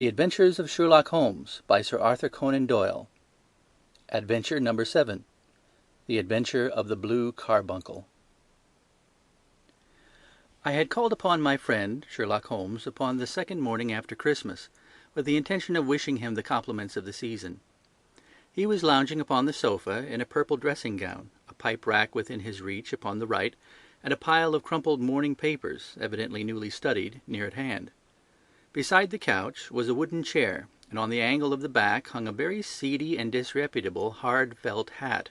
The Adventures of Sherlock Holmes by Sir Arthur Conan Doyle. Adventure number 7. The Adventure of the Blue Carbuncle. I had called upon my friend Sherlock Holmes upon the second morning after Christmas, with the intention of wishing him the compliments of the season. He was lounging upon the sofa in a purple dressing-gown, a pipe-rack within his reach upon the right, and a pile of crumpled morning papers, evidently newly studied, near at hand. Beside the couch was a wooden chair, and on the angle of the back hung a very seedy and disreputable hard felt hat,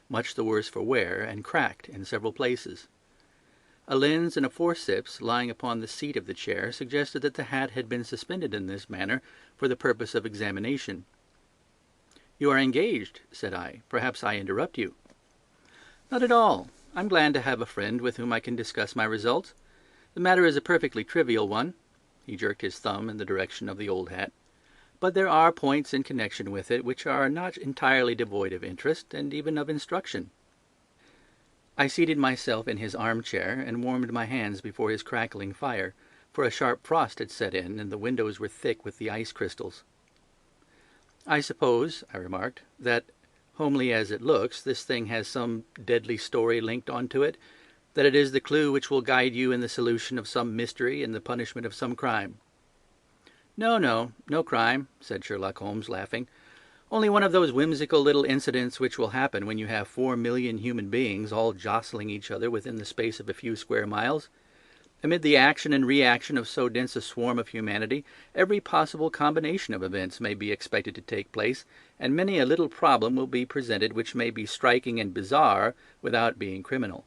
much the worse for wear, and cracked in several places. A lens and a forceps lying upon the seat of the chair suggested that the hat had been suspended in this manner for the purpose of examination. "You are engaged," said I. "Perhaps I interrupt you." "Not at all. I'm glad to have a friend with whom I can discuss my results. The matter is a perfectly trivial one." He jerked his thumb in the direction of the old hat. "But there are points in connection with it which are not entirely devoid of interest, and even of instruction." I seated myself in his armchair and warmed my hands before his crackling fire, for a sharp frost had set in, and the windows were thick with the ice crystals. "I suppose," I remarked, "that, homely as it looks, this thing has some deadly story linked on to it, that it is the clue which will guide you in the solution of some mystery and the punishment of some crime." No crime," said Sherlock Holmes, laughing. "Only one of those whimsical little incidents which will happen when you have 4,000,000 human beings all jostling each other within the space of a few square miles. Amid the action and reaction of so dense a swarm of humanity, every possible combination of events may be expected to take place, and many a little problem will be presented which may be striking and bizarre without being criminal.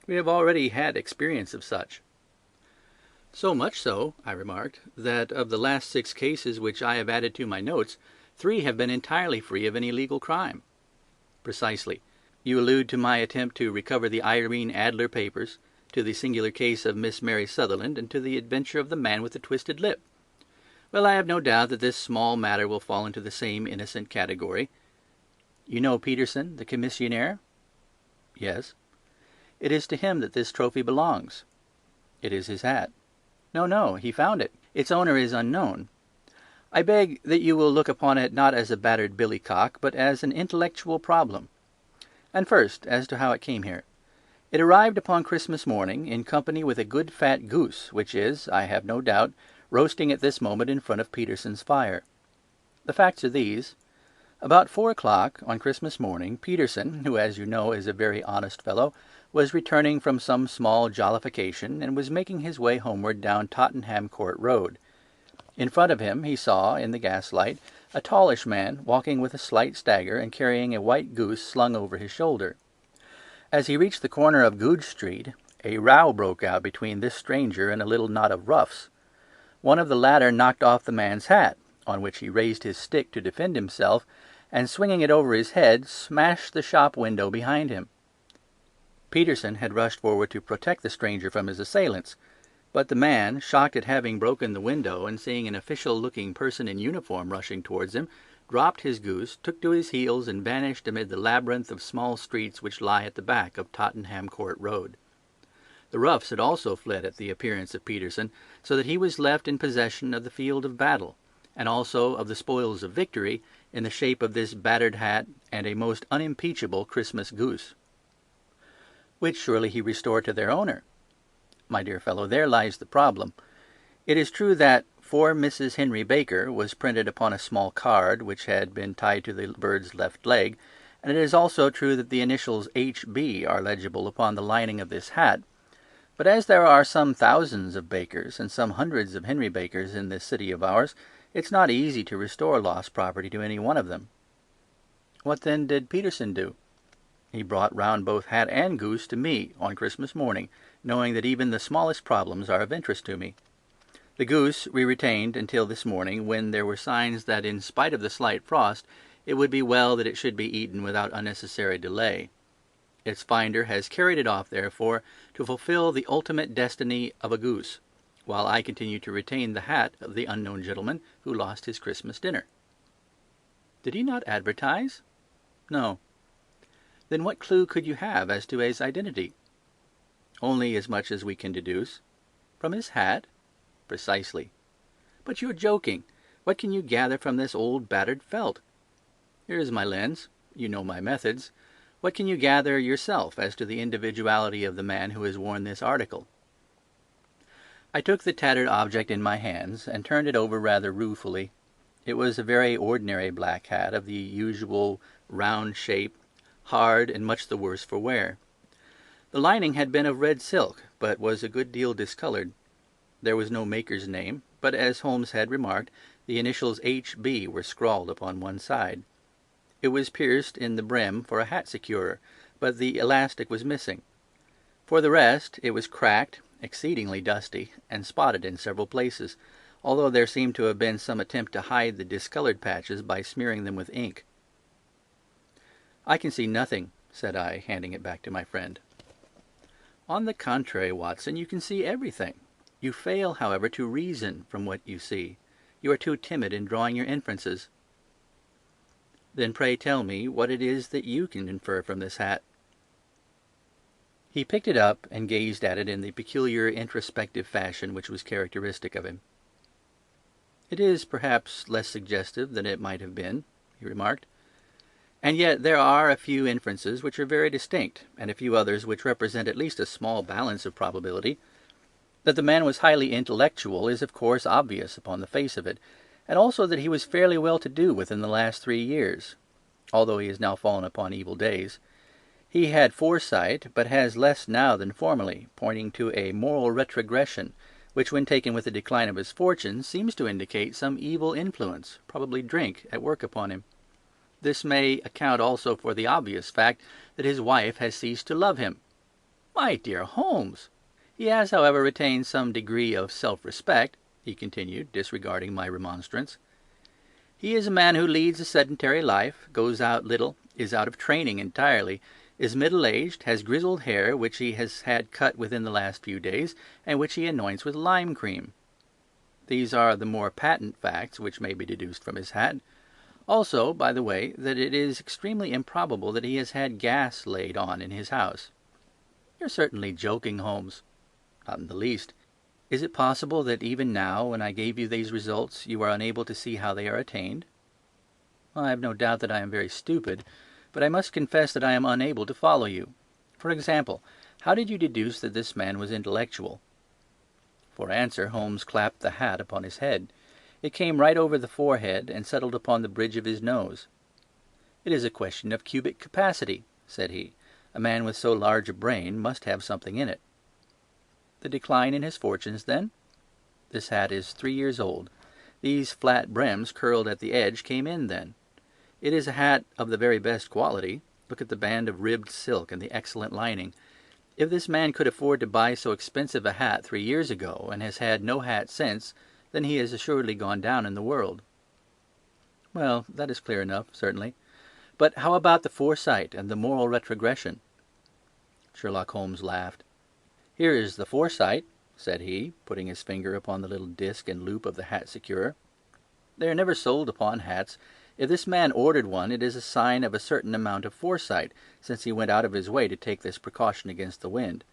We have already had experience of such." "So much so," I remarked, "that of the last 6 cases which I have added to my notes, 3 have been entirely free of any legal crime." "Precisely. You allude to my attempt to recover the Irene Adler papers, to the singular case of Miss Mary Sutherland, and to the adventure of the man with the twisted lip. Well, I have no doubt that this small matter will fall into the same innocent category. You know Peterson, the commissionaire?" "Yes." "It is to him that this trophy belongs." "It is his hat." No, he found it. Its owner is unknown. I beg that you will look upon it not as a battered billycock, but as an intellectual problem. And first, as to how it came here. It arrived upon Christmas morning, in company with a good fat goose, which is, I have no doubt, roasting at this moment in front of Peterson's fire. The facts are these. About 4 o'clock on Christmas morning, Peterson, who, as you know, is a very honest fellow, was returning from some small jollification, and was making his way homeward down Tottenham Court Road. In front of him he saw, in the gaslight, a tallish man walking with a slight stagger and carrying a white goose slung over his shoulder. As he reached the corner of Goodge Street, a row broke out between this stranger and a little knot of roughs. One of the latter knocked off the man's hat, on which he raised his stick to defend himself, and swinging it over his head, smashed the shop window behind him. Peterson had rushed forward to protect the stranger from his assailants, but the man, shocked at having broken the window, and seeing an official-looking person in uniform rushing towards him, dropped his goose, took to his heels, and vanished amid the labyrinth of small streets which lie at the back of Tottenham Court Road. The roughs had also fled at the appearance of Peterson, so that he was left in possession of the field of battle, and also of the spoils of victory, in the shape of this battered hat and a most unimpeachable Christmas goose. Which surely he restored to their owner. My dear fellow, there lies the problem. It is true that "For Mrs. Henry Baker" was printed upon a small card which had been tied to the bird's left leg, and it is also true that the initials H.B. are legible upon the lining of this hat. But as there are some thousands of Bakers and some hundreds of Henry Bakers in this city of ours, it's not easy to restore lost property to any one of them. What then did Peterson do? He brought round both hat and goose to me on Christmas morning, knowing that even the smallest problems are of interest to me. The goose we retained until this morning, when there were signs that, in spite of the slight frost, it would be well that it should be eaten without unnecessary delay. Its finder has carried it off, therefore, to fulfill the ultimate destiny of a goose, while I continue to retain the hat of the unknown gentleman who lost his Christmas dinner. Did he not advertise? No. Then what clue could you have as to his identity? Only as much as we can deduce. From his hat? Precisely. But you're joking. What can you gather from this old battered felt? Here is my lens. You know my methods. What can you gather yourself as to the individuality of the man who has worn this article?" I took the tattered object in my hands and turned it over rather ruefully. It was a very ordinary black hat of the usual round shape, hard and much the worse for wear. The lining had been of red silk, but was a good deal discoloured. There was no maker's name, but as Holmes had remarked, the initials H.B. were scrawled upon one side. It was pierced in the brim for a hat securer, but the elastic was missing. For the rest, it was cracked, exceedingly dusty, and spotted in several places, although there seemed to have been some attempt to hide the discoloured patches by smearing them with ink. "I can see nothing," said I, handing it back to my friend. "On the contrary, Watson, you can see everything. You fail, however, to reason from what you see. You are too timid in drawing your inferences." "Then pray tell me what it is that you can infer from this hat." He picked it up and gazed at it in the peculiar introspective fashion which was characteristic of him. "It is perhaps less suggestive than it might have been," he remarked. "And yet there are a few inferences which are very distinct, and a few others which represent at least a small balance of probability. That the man was highly intellectual is of course obvious upon the face of it, and also that he was fairly well to do within the last 3 years, although he has now fallen upon evil days. He had foresight, but has less now than formerly, pointing to a moral retrogression, which when taken with the decline of his fortune seems to indicate some evil influence, probably drink, at work upon him. This may account also for the obvious fact that his wife has ceased to love him." "My dear Holmes!" "He has, however, retained some degree of self-respect," he continued, disregarding my remonstrance. "He is a man who leads a sedentary life, goes out little, is out of training entirely, is middle-aged, has grizzled hair which he has had cut within the last few days, and which he anoints with lime cream. These are the more patent facts which may be deduced from his hat. Also, by the way, that it is extremely improbable that he has had gas laid on in his house." "You're certainly joking, Holmes." "Not in the least. Is it possible that even now, when I gave you these results, you are unable to see how they are attained?" "I have no doubt that I am very stupid, but I must confess that I am unable to follow you. For example, how did you deduce that this man was intellectual?" For answer Holmes clapped the hat upon his head. It came right over the forehead and settled upon the bridge of his nose. "It is a question of cubic capacity," said he. "A man with so large a brain must have something in it." "The decline in his fortunes, then?" "This hat is 3 years old. These flat brims curled at the edge came in then. It is a hat of the very best quality. Look at the band of ribbed silk and the excellent lining. If this man could afford to buy so expensive a hat 3 years ago, and has had no hat since, then he has assuredly gone down in the world." "Well, that is clear enough, certainly. But how about the foresight and the moral retrogression?" Sherlock Holmes laughed. "Here is the foresight," said he, putting his finger upon the little disc and loop of the hat securer. "They are never sold upon hats. If this man ordered one, it is a sign of a certain amount of foresight, since he went out of his way to take this precaution against the wind.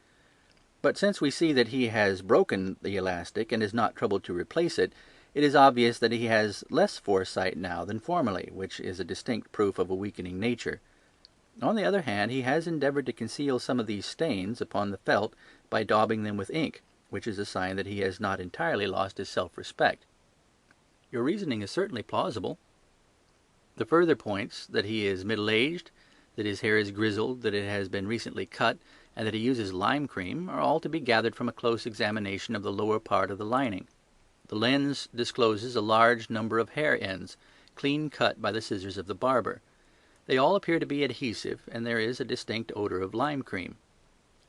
But since we see that he has broken the elastic and is not troubled to replace it, it is obvious that he has less foresight now than formerly, which is a distinct proof of a weakening nature. On the other hand, he has endeavoured to conceal some of these stains upon the felt by daubing them with ink, which is a sign that he has not entirely lost his self-respect." "Your reasoning is certainly plausible." "The further points, that he is middle-aged, that his hair is grizzled, that it has been recently cut, and that he uses lime cream, are all to be gathered from a close examination of the lower part of the lining. The lens discloses a large number of hair ends, clean cut by the scissors of the barber. They all appear to be adhesive, and there is a distinct odour of lime cream.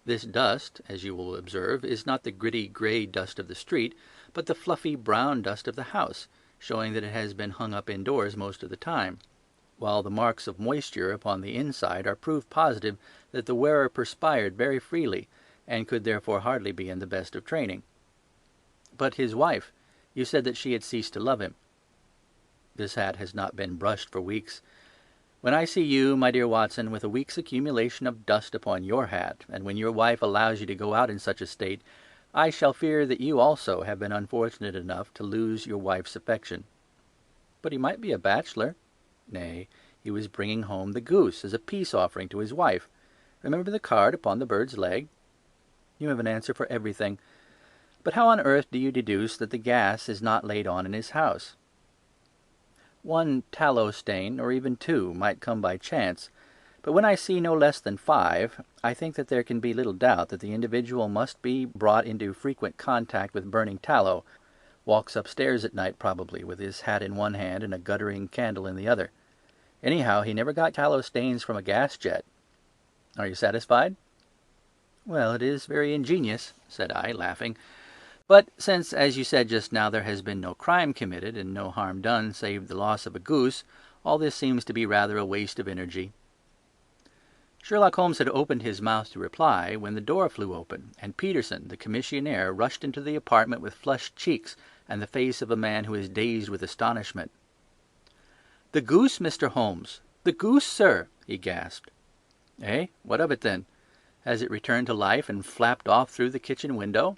This dust, as you will observe, is not the gritty grey dust of the street, but the fluffy brown dust of the house, showing that it has been hung up indoors most of the time, while the marks of moisture upon the inside are proof positive that the wearer perspired very freely, and could therefore hardly be in the best of training." "But his wife, you said that she had ceased to love him." "This hat has not been brushed for weeks. When I see you, my dear Watson, with a week's accumulation of dust upon your hat, and when your wife allows you to go out in such a state, I shall fear that you also have been unfortunate enough to lose your wife's affection." But he might be a bachelor. Nay, he was bringing home the goose as a peace offering to his wife. Remember the card upon the bird's leg? You have an answer for everything. But how on earth do you deduce that the gas is not laid on in his house? One tallow stain, or even two, might come by chance, but when I see no less than 5, I think that there can be little doubt that the individual must be brought into frequent contact with burning tallow, walks upstairs at night probably, with his hat in one hand and a guttering candle in the other. Anyhow, he never got tallow stains from a gas jet. Are you satisfied? Well, it is very ingenious, said I, laughing. But since, as you said just now, there has been no crime committed and no harm done save the loss of a goose, all this seems to be rather a waste of energy. Sherlock Holmes had opened his mouth to reply when the door flew open, and Peterson, the commissionaire, rushed into the apartment with flushed cheeks and the face of a man who is dazed with astonishment. "The goose, Mr. Holmes! The goose, sir!" he gasped. "Eh? What of it, then? Has it returned to life and flapped off through the kitchen window?"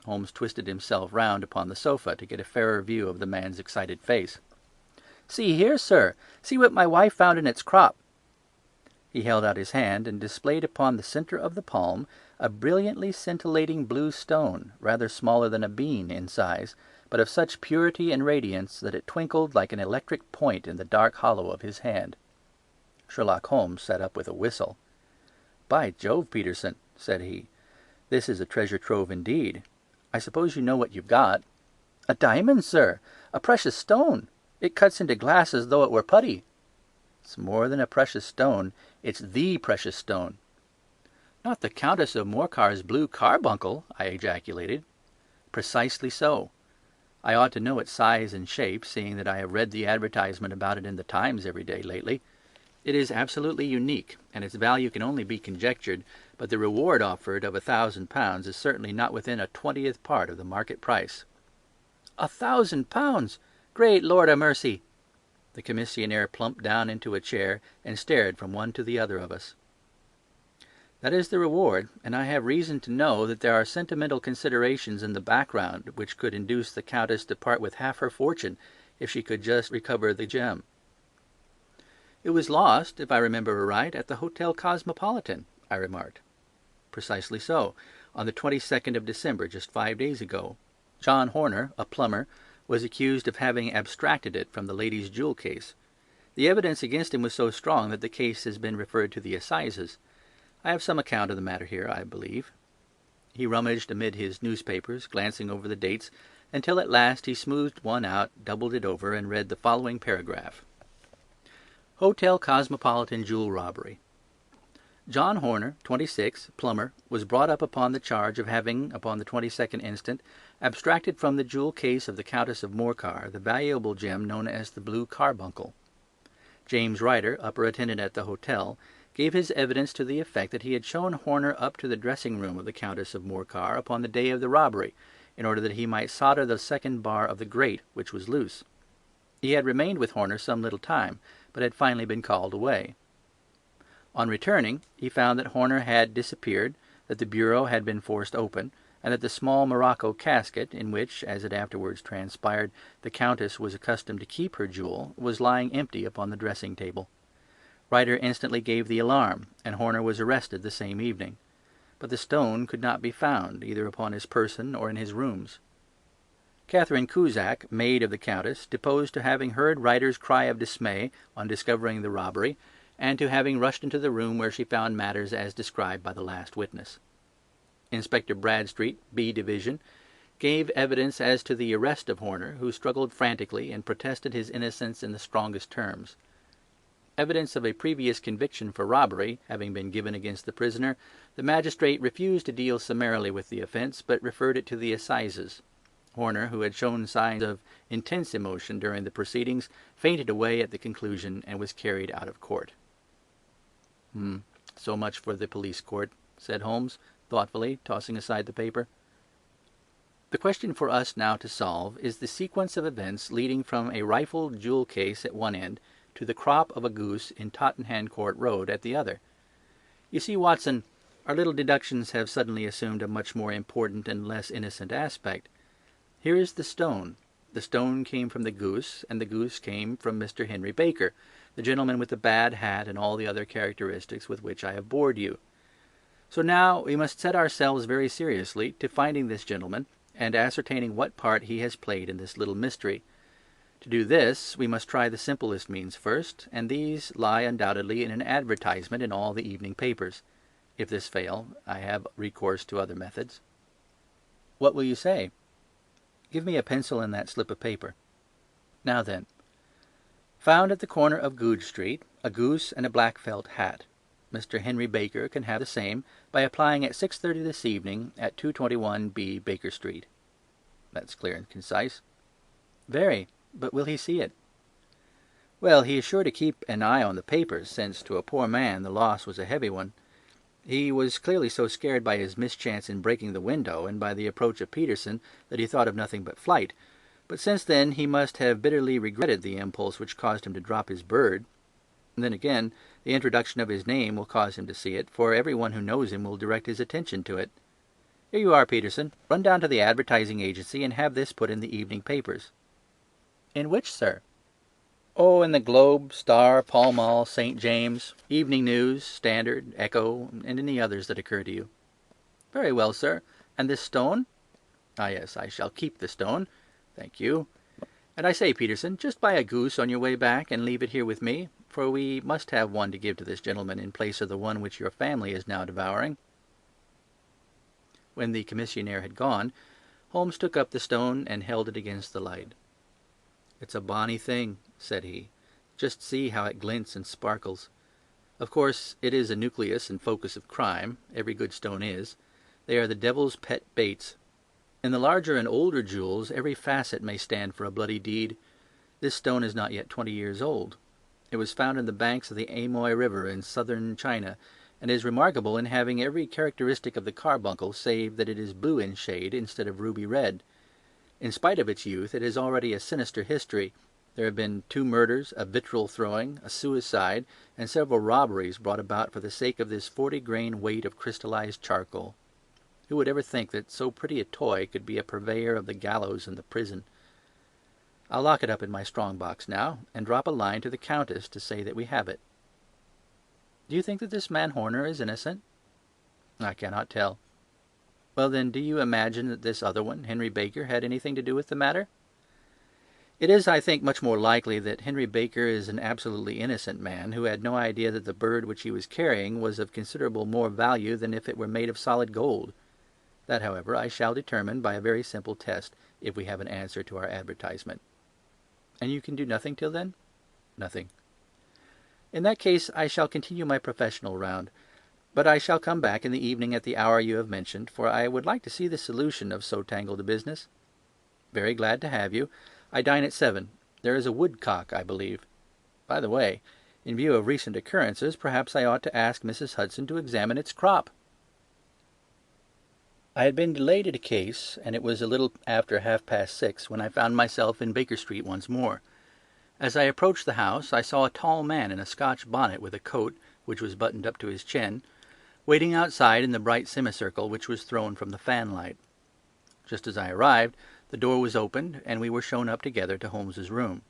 Holmes twisted himself round upon the sofa to get a fairer view of the man's excited face. "See here, sir! See what my wife found in its crop!" He held out his hand and displayed upon the centre of the palm a brilliantly scintillating blue stone, rather smaller than a bean in size, but of such purity and radiance that it twinkled like an electric point in the dark hollow of his hand. Sherlock Holmes sat up with a whistle. "By Jove, Peterson," said he, "this is a treasure trove indeed. I suppose you know what you've got." "A diamond, sir! A precious stone! It cuts into glass as though it were putty." "It's more than a precious stone. It's the precious stone." "Not the Countess of Morcar's Blue Carbuncle!" I ejaculated. "Precisely so. I ought to know its size and shape, seeing that I have read the advertisement about it in the Times every day lately. It is absolutely unique, and its value can only be conjectured, but the reward offered of £1,000 is certainly not within a 20th part of the market price." £1,000! Great Lord a mercy! The commissionaire plumped down into a chair and stared from one to the other of us. "That is the reward, and I have reason to know that there are sentimental considerations in the background which could induce the Countess to part with half her fortune if she could just recover the gem." "It was lost, if I remember aright, at the Hotel Cosmopolitan," I remarked. "Precisely so, on the 22nd of December, just 5 days ago. John Horner, a plumber, was accused of having abstracted it from the lady's jewel case. The evidence against him was so strong that the case has been referred to the assizes. I have some account of the matter here, I believe." He rummaged amid his newspapers, glancing over the dates, until at last he smoothed one out, doubled it over, and read the following paragraph: "Hotel Cosmopolitan Jewel Robbery. John Horner, 26, plumber, was brought up upon the charge of having, upon the 22nd instant, abstracted from the jewel case of the Countess of Morcar the valuable gem known as the Blue Carbuncle. James Ryder, upper attendant at the hotel, gave his evidence to the effect that he had shown Horner up to the dressing-room of the Countess of Morcar upon the day of the robbery, in order that he might solder the second bar of the grate, which was loose. He had remained with Horner some little time, but had finally been called away. On returning, he found that Horner had disappeared, that the bureau had been forced open, and that the small morocco casket, in which, as it afterwards transpired, the Countess was accustomed to keep her jewel, was lying empty upon the dressing-table. Ryder instantly gave the alarm, and Horner was arrested the same evening. But the stone could not be found, either upon his person or in his rooms. Catherine Cusack, maid of the Countess, deposed to having heard Ryder's cry of dismay on discovering the robbery, and to having rushed into the room where she found matters as described by the last witness. Inspector Bradstreet, B Division, gave evidence as to the arrest of Horner, who struggled frantically and protested his innocence in the strongest terms. Evidence of a previous conviction for robbery having been given against the prisoner, the magistrate refused to deal summarily with the offence, but referred it to the assizes. Horner, who had shown signs of intense emotion during the proceedings, fainted away at the conclusion and was carried out of court. So much for the police court," said Holmes, thoughtfully, tossing aside the paper. "The question for us now to solve is the sequence of events leading from a rifled jewel case at one end to the crop of a goose in Tottenham Court Road at the other. You see, Watson, our little deductions have suddenly assumed a much more important and less innocent aspect. Here is the stone. The stone came from the goose, and the goose came from Mr. Henry Baker, the gentleman with the bad hat and all the other characteristics with which I have bored you. So now we must set ourselves very seriously to finding this gentleman, and ascertaining what part he has played in this little mystery. To do this, we must try the simplest means first, and these lie undoubtedly in an advertisement in all the evening papers. If this fail, I have recourse to other methods. What will you say? Give me a pencil and that slip of paper. Now then, found at the corner of Goodge Street, a goose and a black felt hat. Mr. Henry Baker can have the same by applying at 6:30 this evening at 221B Baker Street. That's clear and concise. Very, but will he see it? Well, he is sure to keep an eye on the papers, since to a poor man the loss was a heavy one. He was clearly so scared by his mischance in breaking the window, and by the approach of Peterson, that he thought of nothing but flight. But since then he must have bitterly regretted the impulse which caused him to drop his bird. And then again, the introduction of his name will cause him to see it, for every one who knows him will direct his attention to it. Here you are, Peterson. Run down to the advertising agency and have this put in the evening papers. In which, sir? Oh, in the Globe, Star, Pall Mall, St. James, Evening News, Standard, Echo, and any others that occur to you. Very well, sir. And this stone? Ah, yes, I shall keep the stone. Thank you. And I say, Peterson, just buy a goose on your way back and leave it here with me, for we must have one to give to this gentleman in place of the one which your family is now devouring. When the commissionaire had gone, Holmes took up the stone and held it against the light. It's a bonny thing, said he. Just see how it glints and sparkles. Of course, it is a nucleus and focus of crime. Every good stone is. They are the devil's pet baits. In the larger and older jewels, every facet may stand for a bloody deed. This stone is not yet 20 years old. It was found in the banks of the Amoy River in southern China, and is remarkable in having every characteristic of the carbuncle, save that it is blue in shade instead of ruby red. In spite of its youth, it has already a sinister history. There have been 2 murders, a vitriol throwing, a suicide, and several robberies brought about for the sake of this 40-grain weight of crystallized charcoal. Who would ever think that so pretty a toy could be a purveyor of the gallows and the prison? I'll lock it up in my strong-box now, and drop a line to the Countess to say that we have it. Do you think that this man Horner is innocent? I cannot tell. Well, then, do you imagine that this other one, Henry Baker, had anything to do with the matter? It is, I think, much more likely that Henry Baker is an absolutely innocent man, who had no idea that the bird which he was carrying was of considerable more value than if it were made of solid gold. That, however, I shall determine by a very simple test, if we have an answer to our advertisement. And you can do nothing till then? Nothing. In that case, I shall continue my professional round. But I shall come back in the evening at the hour you have mentioned, for I would like to see the solution of so tangled a business. Very glad to have you. I dine at 7. There is a woodcock, I believe. By the way, in view of recent occurrences, perhaps I ought to ask Mrs. Hudson to examine its crop. I had been delayed at a case, and it was a little after 6:30 when I found myself in Baker Street once more. As I approached the house, I saw a tall man in a Scotch bonnet with a coat, which was buttoned up to his chin, waiting outside in the bright semicircle which was thrown from the fanlight. Just as I arrived, the door was opened, and we were shown up together to Holmes's room.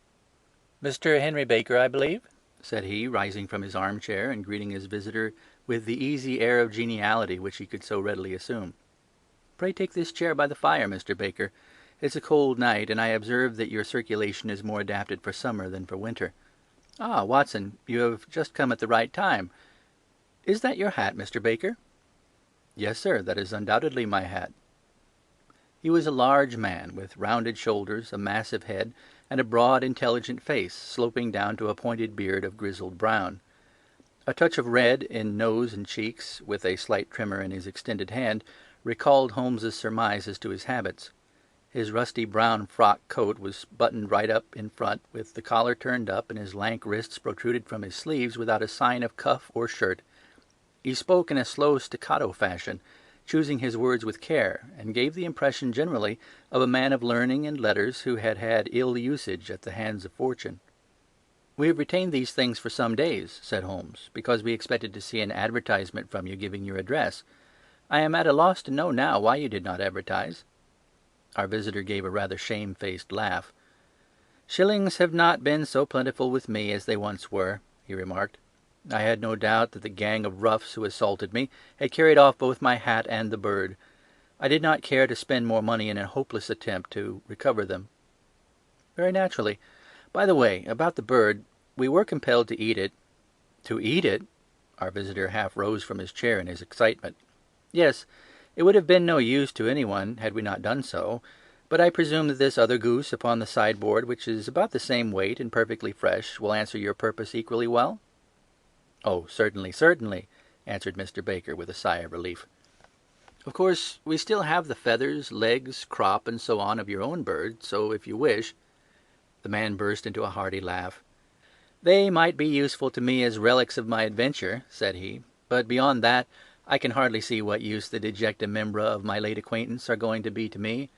"Mr. Henry Baker, I believe?" said he, rising from his armchair and greeting his visitor with the easy air of geniality which he could so readily assume. "Pray take this chair by the fire, Mr. Baker. It's a cold night, and I observe that your circulation is more adapted for summer than for winter. Ah, Watson, you have just come at the right time. Is that your hat, Mr. Baker?" "Yes, sir, that is undoubtedly my hat." He was a large man, with rounded shoulders, a massive head, and a broad, intelligent face, sloping down to a pointed beard of grizzled brown. A touch of red in nose and cheeks, with a slight tremor in his extended hand, recalled Holmes's surmise as to his habits. His rusty brown frock coat was buttoned right up in front, with the collar turned up, and his lank wrists protruded from his sleeves without a sign of cuff or shirt. He spoke in a slow staccato fashion, choosing his words with care, and gave the impression generally of a man of learning and letters who had had ill usage at the hands of fortune. "We have retained these things for some days," said Holmes, "because we expected to see an advertisement from you giving your address. I am at a loss to know now why you did not advertise." Our visitor gave a rather shamefaced laugh. "Shillings have not been so plentiful with me as they once were," he remarked. "I had no doubt that the gang of roughs who assaulted me had carried off both my hat and the bird. I did not care to spend more money in a hopeless attempt to recover them." "Very naturally. By the way, about the bird, we were compelled to eat it." "To eat it?" Our visitor half rose from his chair in his excitement. "Yes, it would have been no use to anyone had we not done so. But I presume that this other goose upon the sideboard, which is about the same weight and perfectly fresh, will answer your purpose equally well?" "Oh, certainly, certainly," answered Mr. Baker, with a sigh of relief. "Of course, we still have the feathers, legs, crop, and so on of your own bird, so if you wish—" The man burst into a hearty laugh. "They might be useful to me as relics of my adventure," said he, "but beyond that, I can hardly see what use the dejecta membra of my late acquaintance are going to be to me.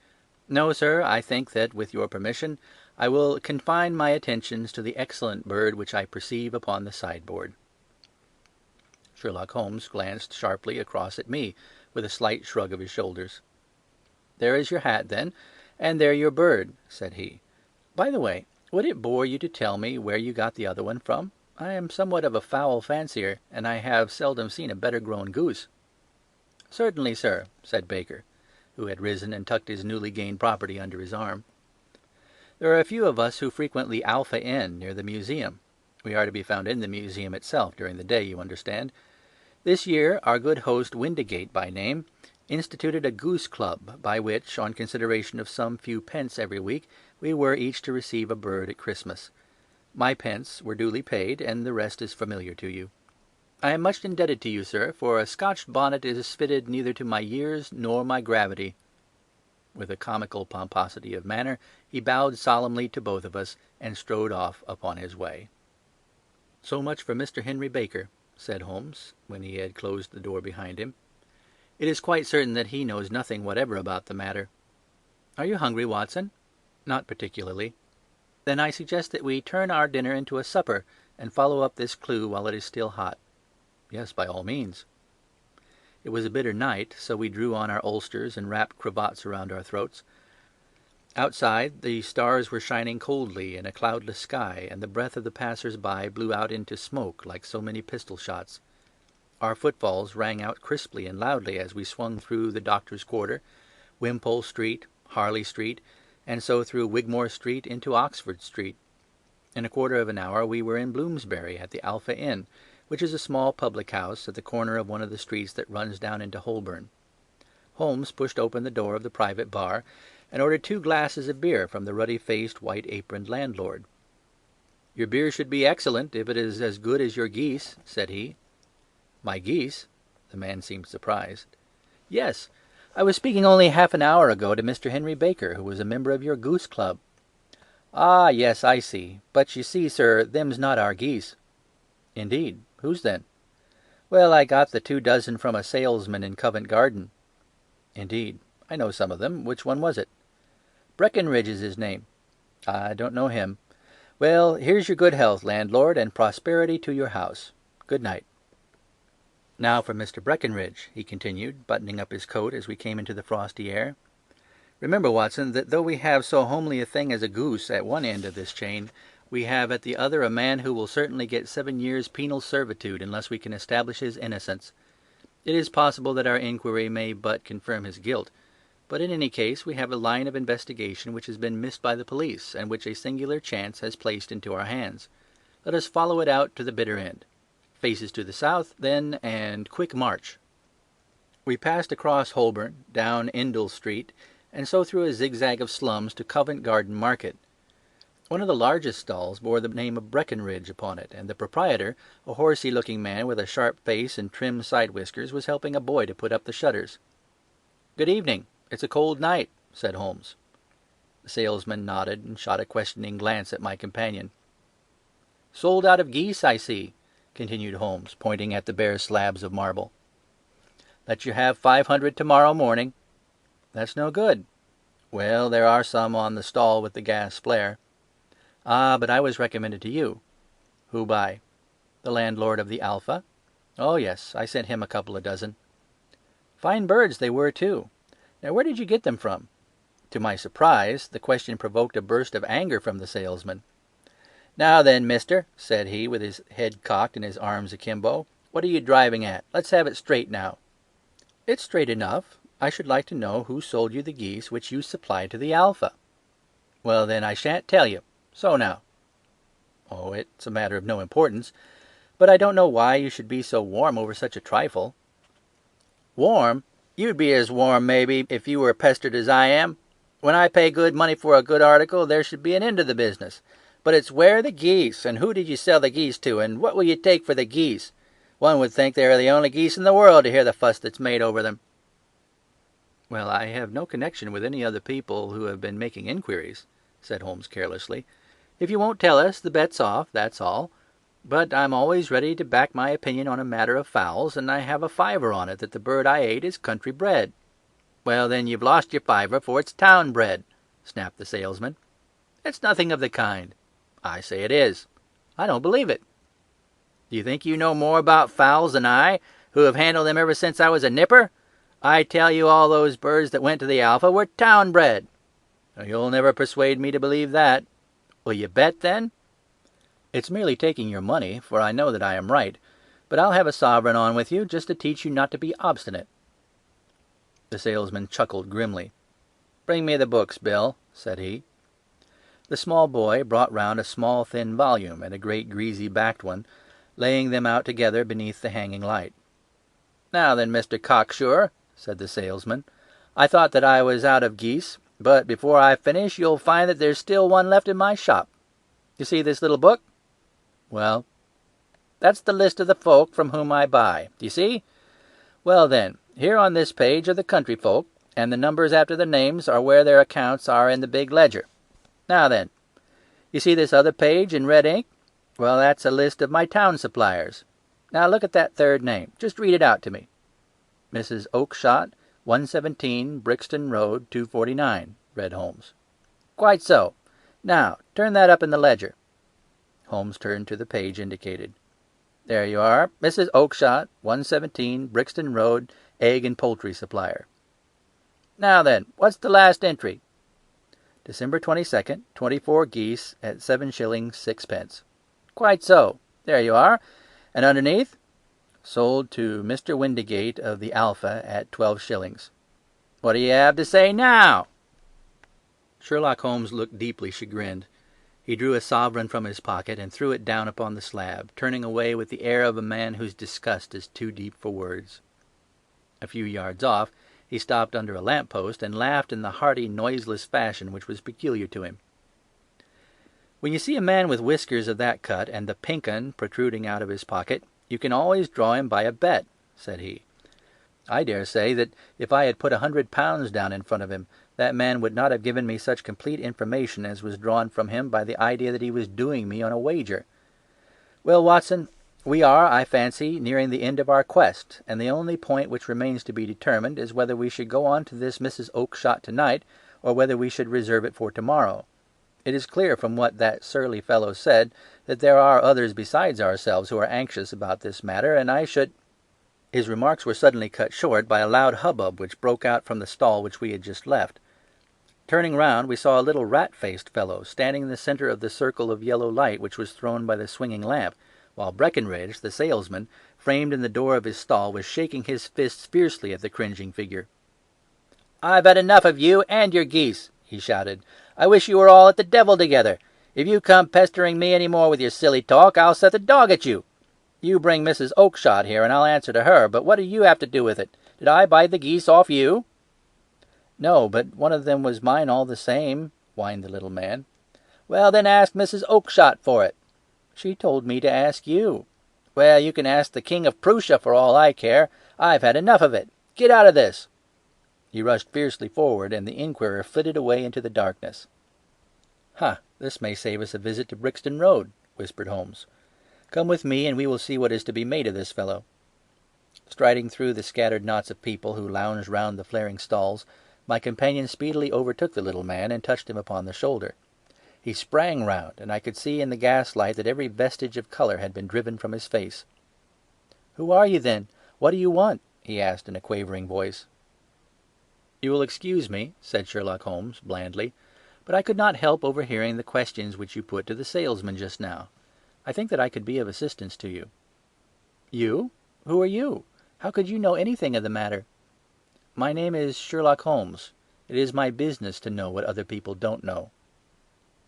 No, sir, I think that, with your permission, I will confine my attentions to the excellent bird which I perceive upon the sideboard." Sherlock Holmes glanced sharply across at me, with a slight shrug of his shoulders. "There is your hat, then, and there your bird," said he. "By the way, would it bore you to tell me where you got the other one from? I am somewhat of a fowl fancier, and I have seldom seen a better grown goose." "Certainly, sir," said Baker, who had risen and tucked his newly gained property under his arm. "There are a few of us who frequent the Alpha Inn near the museum. We are to be found in the museum itself during the day, you understand. This year our good host, Windigate by name, instituted a goose club, by which, on consideration of some few pence every week, we were each to receive a bird at Christmas. My pence were duly paid, and the rest is familiar to you. I am much indebted to you, sir, for a Scotch bonnet is fitted neither to my years nor my gravity." With a comical pomposity of manner, he bowed solemnly to both of us, and strode off upon his way. "So much for Mr. Henry Baker," said Holmes, when he had closed the door behind him. "It is quite certain that he knows nothing whatever about the matter. Are you hungry, Watson?" "Not particularly." "Then I suggest that we turn our dinner into a supper, and follow up this clue while it is still hot." "Yes, by all means." It was a bitter night, so we drew on our ulsters and wrapped cravats around our throats. Outside, the stars were shining coldly in a cloudless sky, and the breath of the passers-by blew out into smoke like so many pistol shots. Our footfalls rang out crisply and loudly as we swung through the Doctor's Quarter, Wimpole Street, Harley Street, and so through Wigmore Street into Oxford Street. In a quarter of an hour we were in Bloomsbury at the Alpha Inn, which is a small public-house at the corner of one of the streets that runs down into Holborn. Holmes pushed open the door of the private bar, and ordered 2 glasses of beer from the ruddy-faced, white-aproned landlord. "Your beer should be excellent, if it is as good as your geese," said he. "My geese?" The man seemed surprised. "Yes. I was speaking only half an hour ago to Mr. Henry Baker, who was a member of your goose club." "Ah, yes, I see. But you see, sir, them's not our geese." "Indeed. Whose then?" "Well, I got the 2 dozen from a salesman in Covent Garden." "Indeed. I know some of them. Which one was it?" "Breckenridge is his name." "I don't know him. Well, here's your good health, landlord, and prosperity to your house. Good night." "Now for Mr. Breckenridge," he continued, buttoning up his coat as we came into the frosty air. "Remember, Watson, that though we have so homely a thing as a goose at one end of this chain, we have at the other a man who will certainly get 7 years' penal servitude unless we can establish his innocence. It is possible that our inquiry may but confirm his guilt, but in any case we have a line of investigation which has been missed by the police, and which a singular chance has placed into our hands. Let us follow it out to the bitter end. Faces to the south, then, and quick march." We passed across Holborn, down Indal Street, and so through a zigzag of slums to Covent Garden Market. One of the largest stalls bore the name of Breckenridge upon it, and the proprietor, a horsey-looking man with a sharp face and trim side-whiskers, was helping a boy to put up the shutters. "Good evening. It's a cold night," said Holmes. The salesman nodded and shot a questioning glance at my companion. "Sold out of geese, I see," continued Holmes, pointing at the bare slabs of marble. "Let you have 500 tomorrow morning." "That's no good." "Well, there are some on the stall with the gas flare." "Ah, but I was recommended to you." "Who by?" "The landlord of the Alpha." "Oh, yes, I sent him a couple of dozen." "Fine birds they were, too. Now, where did you get them from?" To my surprise, the question provoked a burst of anger from the salesman. "Now then, mister," said he, with his head cocked and his arms akimbo, "what are you driving at? Let's have it straight now." "It's straight enough. I should like to know who sold you the geese which you supplied to the Alpha." "Well, then, I shan't tell you. So now." "Oh, it's a matter of no importance. But I don't know why you should be so warm over such a trifle." "Warm? You'd be as warm, maybe, if you were pestered as I am. When I pay good money for a good article, there should be an end to the business. But it's where are the geese, and who did you sell the geese to, and what will you take for the geese? One would think they are the only geese in the world to hear the fuss that's made over them." "Well, I have no connection with any other people who have been making inquiries," said Holmes carelessly. "If you won't tell us, the bet's off, that's all. But I'm always ready to back my opinion on a matter of fowls, and I have a fiver on it that the bird I ate is country bred." "Well, then, you've lost your fiver, for it's town bred," snapped the salesman. "It's nothing of the kind." "I say it is." "I don't believe it." "Do you think you know more about fowls than I, who have handled them ever since I was a nipper? I tell you all those birds that went to the Alpha were town bred." "You'll never persuade me to believe that." "Will you bet, then?" "It's merely taking your money, for I know that I am right. But I'll have a sovereign on with you, just to teach you not to be obstinate." The salesman chuckled grimly. "Bring me the books, Bill," said he. The small boy brought round a small thin volume and a great greasy-backed one, laying them out together beneath the hanging light. "Now then, Mr. Cocksure," said the salesman, "I thought that I was out of geese, but before I finish you'll find that there's still one left in my shop. You see this little book? Well, that's the list of the folk from whom I buy. Do you see? Well, then, here on this page are the country folk, and the numbers after the names are where their accounts are in the big ledger. Now then, you see this other page in red ink? Well, that's a list of my town suppliers. Now look at that third name. Just read it out to me." "Mrs. Oakshott, 117 Brixton Road, 249, read Holmes. "Quite so. Now, turn that up in the ledger." Holmes turned to the page indicated. "There you are. Mrs. Oakshott, 117 Brixton Road, egg and poultry supplier. Now then, what's the last entry?" "December 22nd, 24 geese at 7 shillings 6 pence. "Quite so. There you are. And underneath? Sold to Mr. Windigate of the Alpha at 12 shillings. What do you have to say now?" Sherlock Holmes looked deeply chagrined. He drew a sovereign from his pocket and threw it down upon the slab, turning away with the air of a man whose disgust is too deep for words. A few yards off, he stopped under a lamp-post and laughed in the hearty, noiseless fashion which was peculiar to him. "When you see a man with whiskers of that cut and the pink 'un protruding out of his pocket, you can always draw him by a bet," said he. "I dare say that if I had put £100 down in front of him, that man would not have given me such complete information as was drawn from him by the idea that he was doing me on a wager. Well, Watson, we are, I fancy, nearing the end of our quest, and the only point which remains to be determined is whether we should go on to this Mrs. Oakshott tonight, or whether we should reserve it for tomorrow. It is clear from what that surly fellow said that there are others besides ourselves who are anxious about this matter, and I should—" His remarks were suddenly cut short by a loud hubbub which broke out from the stall which we had just left. Turning round, we saw a little rat-faced fellow standing in the centre of the circle of yellow light which was thrown by the swinging lamp, while Breckenridge, the salesman, framed in the door of his stall, was shaking his fists fiercely at the cringing figure. "I've had enough of you and your geese," he shouted. "I wish you were all at the devil together. If you come pestering me any more with your silly talk, I'll set the dog at you. You bring Mrs. Oakshott here, and I'll answer to her, but what do you have to do with it? Did I buy the geese off you?" "No, but one of them was mine all the same," whined the little man. "Well, then ask Mrs. Oakshott for it." "She told me to ask you." "Well, you can ask the King of Prussia for all I care. I've had enough of it. Get out of this." He rushed fiercely forward, and the inquirer flitted away into the darkness. "Ha! This may save us a visit to Brixton Road," whispered Holmes. "Come with me, and we will see what is to be made of this fellow." Striding through the scattered knots of people who lounged round the flaring stalls, my companion speedily overtook the little man and touched him upon the shoulder. He sprang round, and I could see in the gaslight that every vestige of colour had been driven from his face. "Who are you, then? What do you want?" he asked in a quavering voice. "You will excuse me," said Sherlock Holmes, blandly, "but I could not help overhearing the questions which you put to the salesman just now. I think that I could be of assistance to you." "You? Who are you? How could you know anything of the matter?" "My name is Sherlock Holmes. It is my business to know what other people don't know."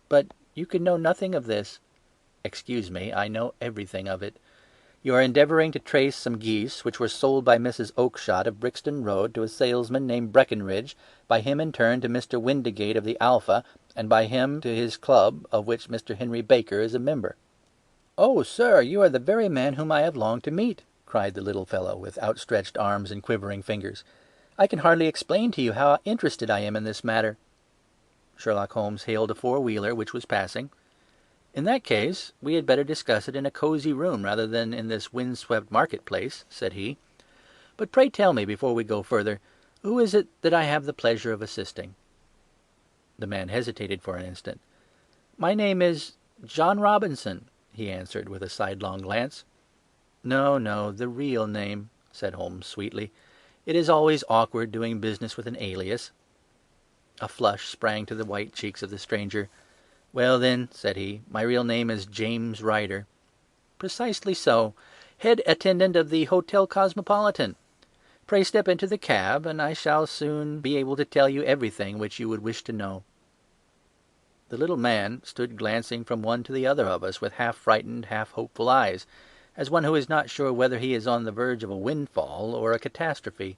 "But you could know nothing of this." "Excuse me, I know everything of it. You are endeavouring to trace some geese which were sold by Mrs. Oakshott of Brixton Road to a salesman named Breckenridge, by him in turn to Mr. Windigate of the Alpha, and by him to his club, of which Mr. Henry Baker is a member." "Oh, sir, you are the very man whom I have longed to meet," cried the little fellow, with outstretched arms and quivering fingers. "I can hardly explain to you how interested I am in this matter." Sherlock Holmes hailed a four-wheeler which was passing. "In that case, we had better discuss it in a cosy room rather than in this wind-swept market-place," said he. "But pray tell me, before we go further, who is it that I have the pleasure of assisting?" The man hesitated for an instant. "My name is John Robinson," he answered, with a sidelong glance. "No, no, the real name," said Holmes sweetly. "It is always awkward doing business with an alias." A flush sprang to the white cheeks of the stranger. "Well, then," said he, "my real name is James Ryder." "Precisely so. Head attendant of the Hotel Cosmopolitan. Pray step into the cab, and I shall soon be able to tell you everything which you would wish to know." The little man stood glancing from one to the other of us with half-frightened, half-hopeful eyes, as one who is not sure whether he is on the verge of a windfall or a catastrophe.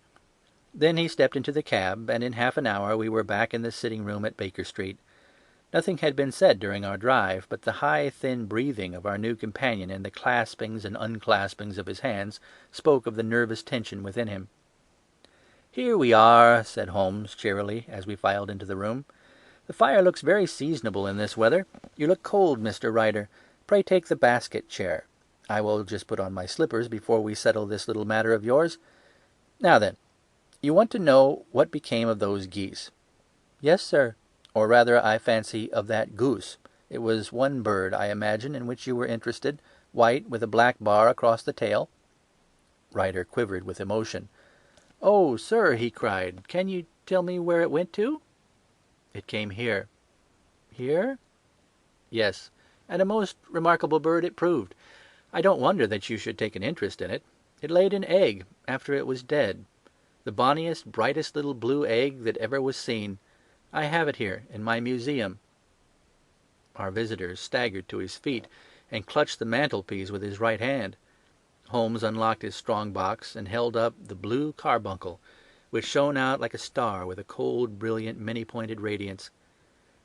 Then he stepped into the cab, and in half an hour we were back in the sitting-room at Baker Street. Nothing had been said during our drive, but the high, thin breathing of our new companion and the claspings and unclaspings of his hands spoke of the nervous tension within him. "Here we are," said Holmes cheerily, as we filed into the room. "The fire looks very seasonable in this weather. You look cold, Mr. Ryder. Pray take the basket chair. I will just put on my slippers before we settle this little matter of yours. Now then, you want to know what became of those geese?" "Yes, sir." "Or rather, I fancy, of that goose. It was one bird, I imagine, in which you were interested, white, with a black bar across the tail." Ryder quivered with emotion. "Oh, sir," he cried, "can you tell me where it went to?" "It came here." "Here?" "Yes, and a most remarkable bird it proved. I don't wonder that you should take an interest in it. It laid an egg after it was dead. The bonniest, brightest little blue egg that ever was seen. I have it here in my museum." Our visitor staggered to his feet and clutched the mantelpiece with his right hand. Holmes unlocked his strong box and held up the Blue Carbuncle, which shone out like a star with a cold, brilliant, many-pointed radiance.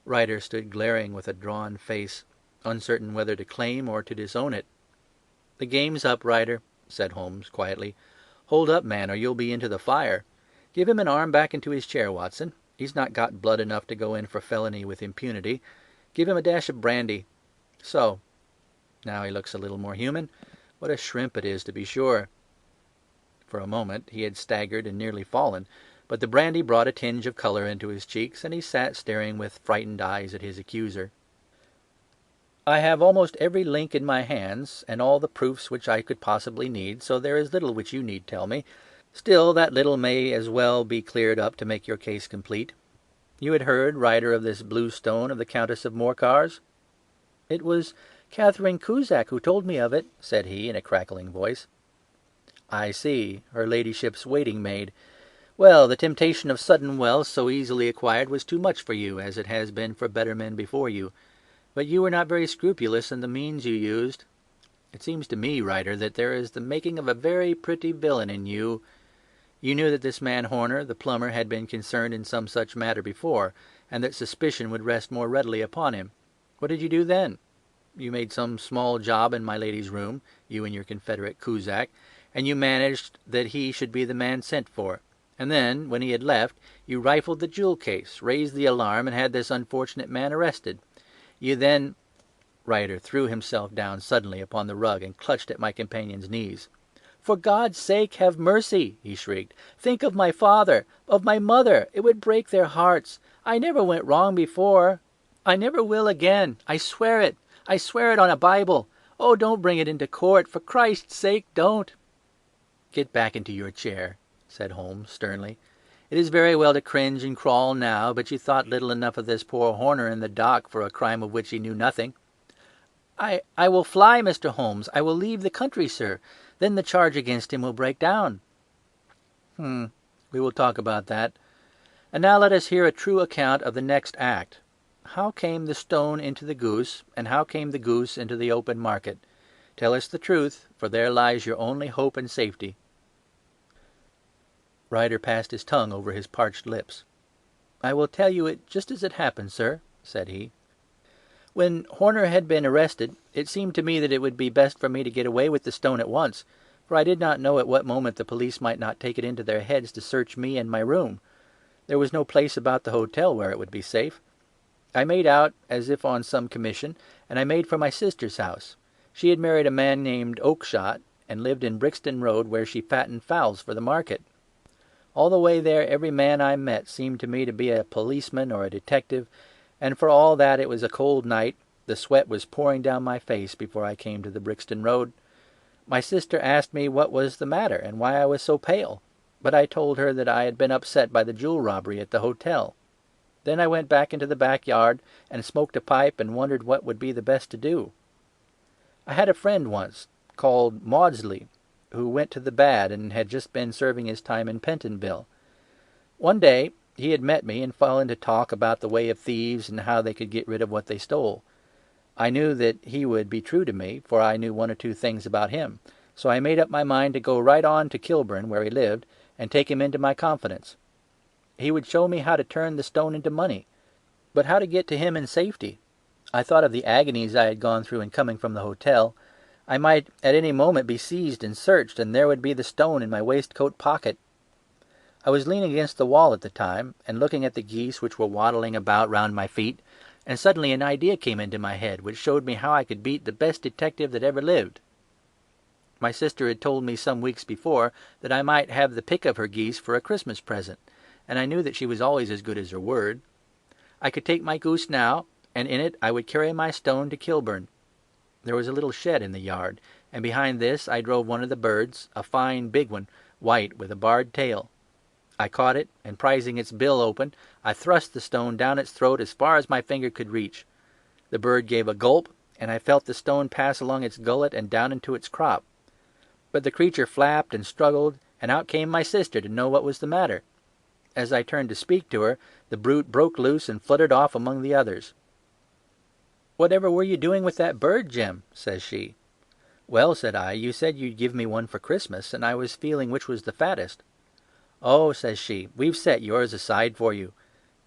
Ryder stood glaring with a drawn face, uncertain whether to claim or to disown it. "The game's up, Ryder," said Holmes quietly. "Hold up, man, or you'll be into the fire. Give him an arm back into his chair, Watson. He's not got blood enough to go in for felony with impunity. Give him a dash of brandy. So. Now he looks a little more human. What a shrimp it is, to be sure." For a moment he had staggered and nearly fallen, but the brandy brought a tinge of colour into his cheeks, and he sat staring with frightened eyes at his accuser. "I have almost every link in my hands, and all the proofs which I could possibly need, so there is little which you need tell me. Still, that little may as well be cleared up to make your case complete. You had heard, Ryder, of this blue stone of the Countess of Morcar's?" "It was Catherine Cusack who told me of it," said he, in a crackling voice. "I see, her ladyship's waiting-maid. Well, the temptation of sudden wealth so easily acquired was too much for you, as it has been for better men before you. But you were not very scrupulous in the means you used. It seems to me, Ryder, that there is the making of a very pretty villain in you. You knew that this man Horner, the plumber, had been concerned in some such matter before, and that suspicion would rest more readily upon him. What did you do then? You made some small job in my lady's room, you and your confederate Cusack, and you managed that he should be the man sent for. And then, when he had left, you rifled the jewel case, raised the alarm, and had this unfortunate man arrested. You then—" Ryder threw himself down suddenly upon the rug and clutched at my companion's knees. "For God's sake, have mercy!" he shrieked. "Think of my father, of my mother. It would break their hearts. I never went wrong before. I never will again. I swear it. I swear it on a Bible. Oh, don't bring it into court. For Christ's sake, don't." "Get back into your chair," said Holmes sternly. It is very well to cringe and crawl now, but you thought little enough of this poor Horner in the dock for a crime of which he knew nothing." I will fly, Mr. Holmes. I will leave the country, sir. Then the charge against him will break down." We will talk about that. And now let us hear a true account of the next act. How came the stone into the goose, and how came the goose into the open market? Tell us the truth, for there lies your only hope and safety." Ryder passed his tongue over his parched lips. "I will tell you it just as it happened, sir," said he. "When Horner had been arrested, it seemed to me that it would be best for me to get away with the stone at once, for I did not know at what moment the police might not take it into their heads to search me and my room. There was no place about the hotel where it would be safe. I made out as if on some commission, and I made for my sister's house. She had married a man named Oakshott, and lived in Brixton Road, where she fattened fowls for the market. All the way there every man I met seemed to me to be a policeman or a detective, and for all that it was a cold night, the sweat was pouring down my face before I came to the Brixton Road. My sister asked me what was the matter, and why I was so pale, but I told her that I had been upset by the jewel robbery at the hotel. Then I went back into the backyard and smoked a pipe and wondered what would be the best to do. I had a friend once, called Maudsley, who went to the bad and had just been serving his time in Pentonville. One day he had met me and fell into talk about the way of thieves and how they could get rid of what they stole. I knew that he would be true to me, for I knew one or two things about him, so I made up my mind to go right on to Kilburn, where he lived, and take him into my confidence. He would show me how to turn the stone into money, but how to get to him in safety. I thought of the agonies I had gone through in coming from the hotel. I might at any moment be seized and searched, and there would be the stone in my waistcoat pocket. I was leaning against the wall at the time, and looking at the geese which were waddling about round my feet, and suddenly an idea came into my head which showed me how I could beat the best detective that ever lived. My sister had told me some weeks before that I might have the pick of her geese for a Christmas present, and I knew that she was always as good as her word. I could take my goose now, and in it I would carry my stone to Kilburn. There was a little shed in the yard, and behind this I drove one of the birds, a fine big one, white with a barred tail. I caught it, and prizing its bill open, I thrust the stone down its throat as far as my finger could reach. The bird gave a gulp, and I felt the stone pass along its gullet and down into its crop. But the creature flapped and struggled, and out came my sister to know what was the matter. As I turned to speak to her, the brute broke loose and fluttered off among the others. "Whatever were you doing with that bird, Jem?" says she. "Well," said I, "you said you'd give me one for Christmas, and I was feeling which was the fattest." "Oh," says she, "we've set yours aside for you.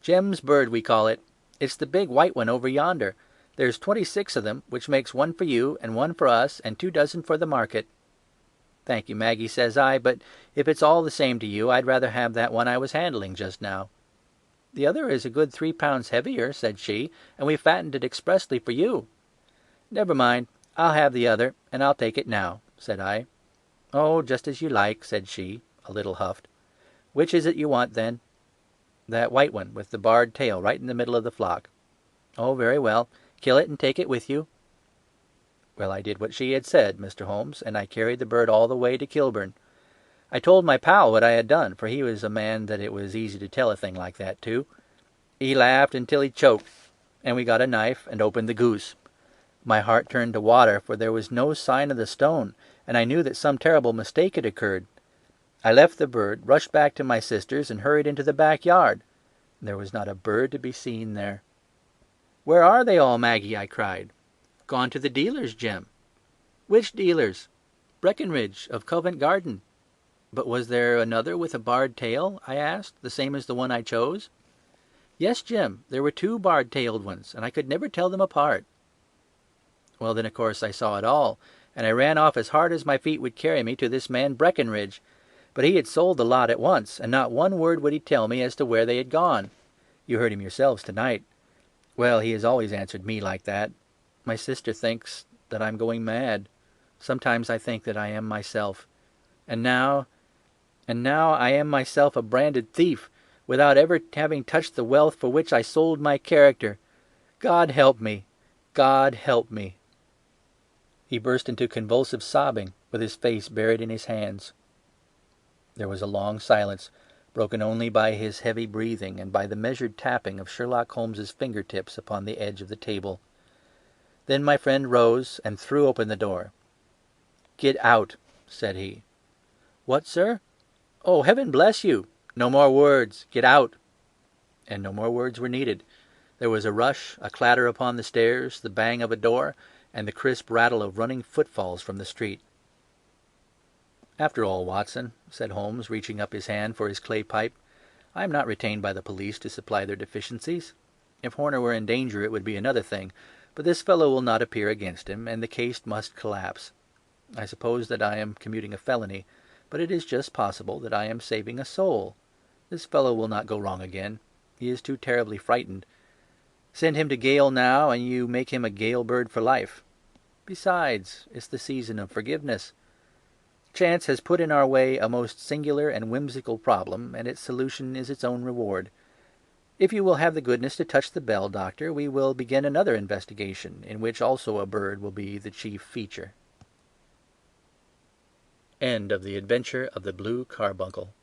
Jem's bird, we call it. It's the big white one over yonder. There's 26 of them, which makes one for you, and one for us, and 2 dozen for the market." "Thank you, Maggie," says I, "but if it's all the same to you, I'd rather have that one I was handling just now." "The other is a good 3 pounds heavier," said she, "and we fattened it expressly for you." "Never mind, I'll have the other, and I'll take it now," said I. "Oh, just as you like," said she, a little huffed. "Which is it you want, then?" "That white one, with the barred tail, right in the middle of the flock." "Oh, very well. Kill it and take it with you." Well, I did what she had said, Mr. Holmes, and I carried the bird all the way to Kilburn. I told my pal what I had done, for he was a man that it was easy to tell a thing like that to. He laughed until he choked, and we got a knife and opened the goose. My heart turned to water, for there was no sign of the stone, and I knew that some terrible mistake had occurred. I left the bird, rushed back to my sister's, and hurried into the backyard. There was not a bird to be seen there. "Where are they all, Maggie?" I cried. "Gone to the dealers, Jem." "Which dealers?" "Breckenridge, of Covent Garden." "But was there another with a barred tail?" I asked, "the same as the one I chose?" "Yes, Jem, there were 2 barred-tailed ones, and I could never tell them apart." Well, then, of course, I saw it all, and I ran off as hard as my feet would carry me to this man Breckenridge. But he had sold the lot at once, and not one word would he tell me as to where they had gone. You heard him yourselves tonight. Well, he has always answered me like that. My sister thinks that I'm going mad. Sometimes I think that I am myself. And now I am myself a branded thief, without ever having touched the wealth for which I sold my character. God help me! God help me!" He burst into convulsive sobbing, with his face buried in his hands. There was a long silence, broken only by his heavy breathing and by the measured tapping of Sherlock Holmes's fingertips upon the edge of the table. Then my friend rose and threw open the door. "Get out," said he. "What, sir?" "Oh, heaven bless you! No more words. Get out." And no more words were needed. There was a rush, a clatter upon the stairs, the bang of a door, and the crisp rattle of running footfalls from the street. "After all, Watson," said Holmes, reaching up his hand for his clay pipe, "I am not retained by the police to supply their deficiencies. If Horner were in danger it would be another thing, but this fellow will not appear against him, and the case must collapse. I suppose that I am commuting a felony, but it is just possible that I am saving a soul. This fellow will not go wrong again. He is too terribly frightened. Send him to gaol now, and you make him a gaol bird for life. Besides, it's the season of forgiveness. Chance has put in our way a most singular and whimsical problem, and its solution is its own reward. If you will have the goodness to touch the bell, Doctor, we will begin another investigation, in which also a bird will be the chief feature." End of The Adventure of the Blue Carbuncle.